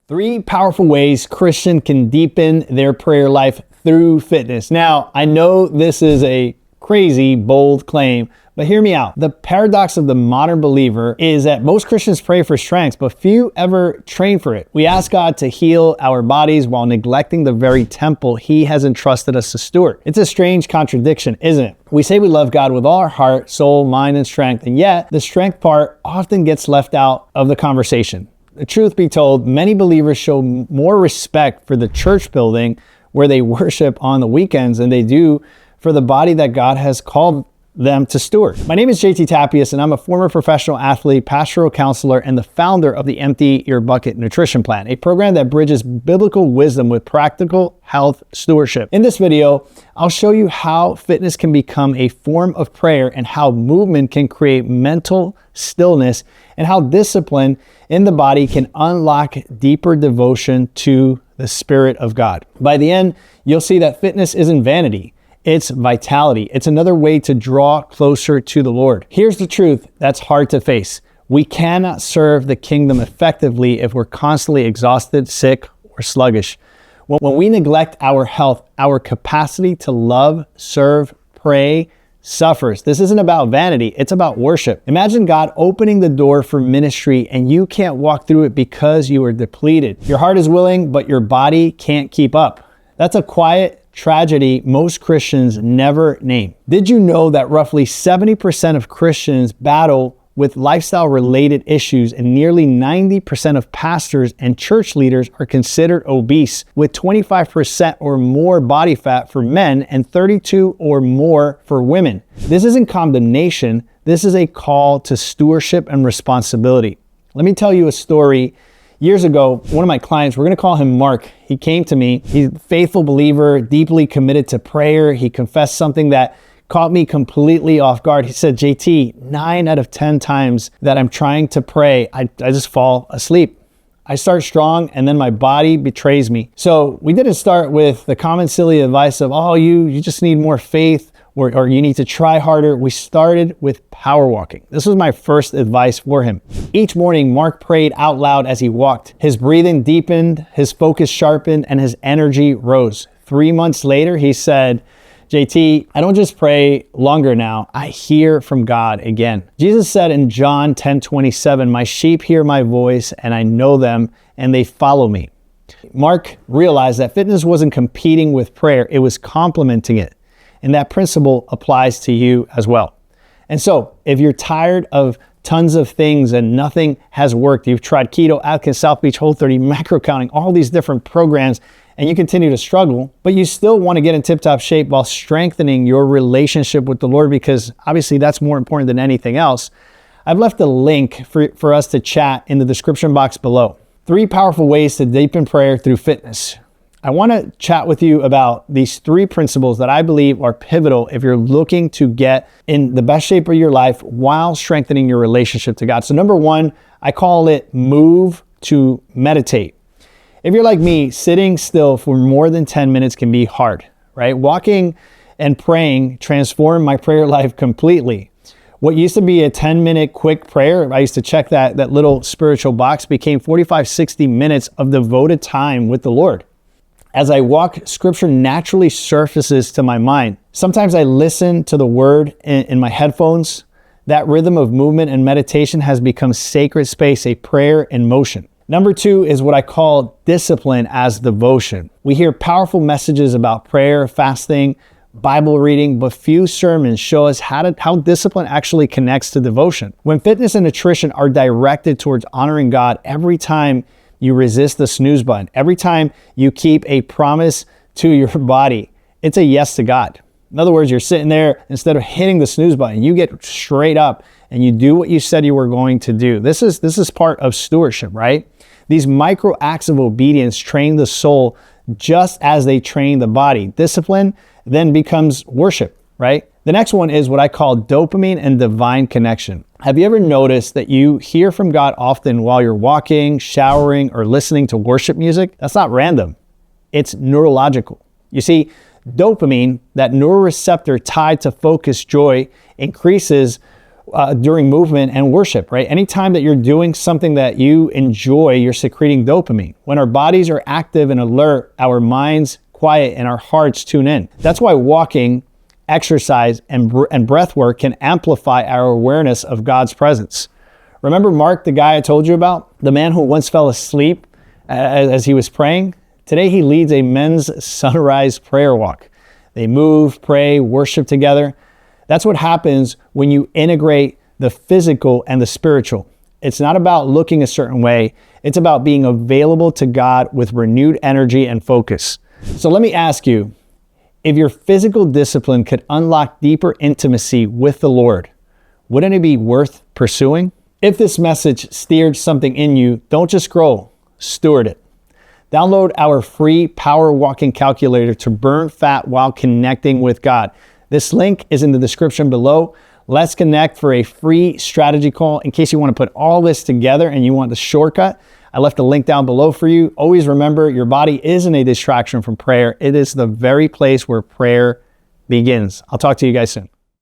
3 powerful ways Christians can deepen their prayer life through fitness. Now, I know this is a crazy, bold claim, but hear me out. The paradox of the modern believer is that most Christians pray for strength, but few ever train for it. We ask God to heal our bodies while neglecting the very temple He has entrusted us to steward. It's a strange contradiction, isn't it? We say we love God with all our heart, soul, mind, and strength, and yet the strength part often gets left out of the conversation. The truth be told, many believers show more respect for the church building where they worship on the weekends than they do for the body that God has called them to steward. My name is JT Tapias, and I'm a former professional athlete, pastoral counselor, and the founder of the Empty Your Bucket Nutrition Plan, a program that bridges biblical wisdom with practical health stewardship. In this video, I'll show you how fitness can become a form of prayer and how movement can create mental stillness and how discipline in the body can unlock deeper devotion to the Spirit of God. By the end, you'll see that fitness isn't vanity. It's vitality. It's another way to draw closer to the Lord. Here's the truth that's hard to face. We cannot serve the kingdom effectively if we're constantly exhausted, sick, or sluggish. When we neglect our health, our capacity to love, serve, pray, suffers. This isn't about vanity, it's about worship. Imagine God opening the door for ministry and you can't walk through it because you are depleted. Your heart is willing, but your body can't keep up. That's a quiet tragedy most Christians never name. Did you know that roughly 70% of Christians battle with lifestyle-related issues and nearly 90% of pastors and church leaders are considered obese, with 25% or more body fat for men and 32% or more for women? This isn't condemnation. This is a call to stewardship and responsibility. Let me tell you a story. Years ago, one of my clients, we're going to call him Mark, he came to me. He's a faithful believer, deeply committed to prayer. He confessed something that caught me completely off guard. He said, JT, 9 out of 10 times that I'm trying to pray, I just fall asleep. I start strong and then my body betrays me. So we didn't start with the common silly advice of, oh, you just need more faith or you need to try harder. We started with power walking. This was my first advice for him. Each morning, Mark prayed out loud as he walked. His breathing deepened, his focus sharpened, and his energy rose. 3 months later, he said, JT, I don't just pray longer now, I hear from God again. Jesus said in John 10:27, my sheep hear my voice and I know them and they follow me. Mark realized that fitness wasn't competing with prayer, it was complementing it. And that principle applies to you as well. And so if you're tired of tons of things and nothing has worked, you've tried keto, Atkins, South Beach, Whole30, macro counting, all these different programs, and you continue to struggle, but you still want to get in tip-top shape while strengthening your relationship with the Lord, because obviously that's more important than anything else, I've left a link for us to chat in the description box below. 3 powerful ways to deepen prayer through fitness. I want to chat with you about these 3 principles that I believe are pivotal if you're looking to get in the best shape of your life while strengthening your relationship to God. So number 1, I call it move to meditate. If you're like me, sitting still for more than 10 minutes can be hard, right? Walking and praying transformed my prayer life completely. What used to be a 10-minute quick prayer, I used to check that little spiritual box, became 45, 60 minutes of devoted time with the Lord. As I walk, scripture naturally surfaces to my mind. Sometimes I listen to the word in my headphones. That rhythm of movement and meditation has become sacred space, a prayer in motion. Number 2 is what I call discipline as devotion. We hear powerful messages about prayer, fasting, Bible reading, but few sermons show us how discipline actually connects to devotion. When fitness and nutrition are directed towards honoring God, every time you resist the snooze button, every time you keep a promise to your body, it's a yes to God. In other words, you're sitting there, instead of hitting the snooze button, you get straight up and you do what you said you were going to do. This is part of stewardship, right? These micro acts of obedience train the soul just as they train the body. Discipline then becomes worship, right? The next one is what I call dopamine and divine connection. Have you ever noticed that you hear from God often while you're walking, showering, or listening to worship music? That's not random. It's neurological. You see, dopamine, that neuroreceptor tied to focused joy, increases during movement and worship, right? Anytime that you're doing something that you enjoy, you're secreting dopamine. When our bodies are active and alert, our minds quiet and our hearts tune in. That's why walking, exercise, and breath work can amplify our awareness of God's presence. Remember Mark, the guy I told you about? The man who once fell asleep as he was praying? Today he leads a men's sunrise prayer walk. They move, pray, worship together. That's what happens when you integrate the physical and the spiritual. It's not about looking a certain way. It's about being available to God with renewed energy and focus. So let me ask you, if your physical discipline could unlock deeper intimacy with the Lord, wouldn't it be worth pursuing? If this message steered something in you, don't just scroll, steward it. Download our free power walking calculator to burn fat while connecting with God. This link is in the description below. Let's connect for a free strategy call in case you want to put all this together and you want the shortcut. I left a link down below for you. Always remember, your body isn't a distraction from prayer. It is the very place where prayer begins. I'll talk to you guys soon.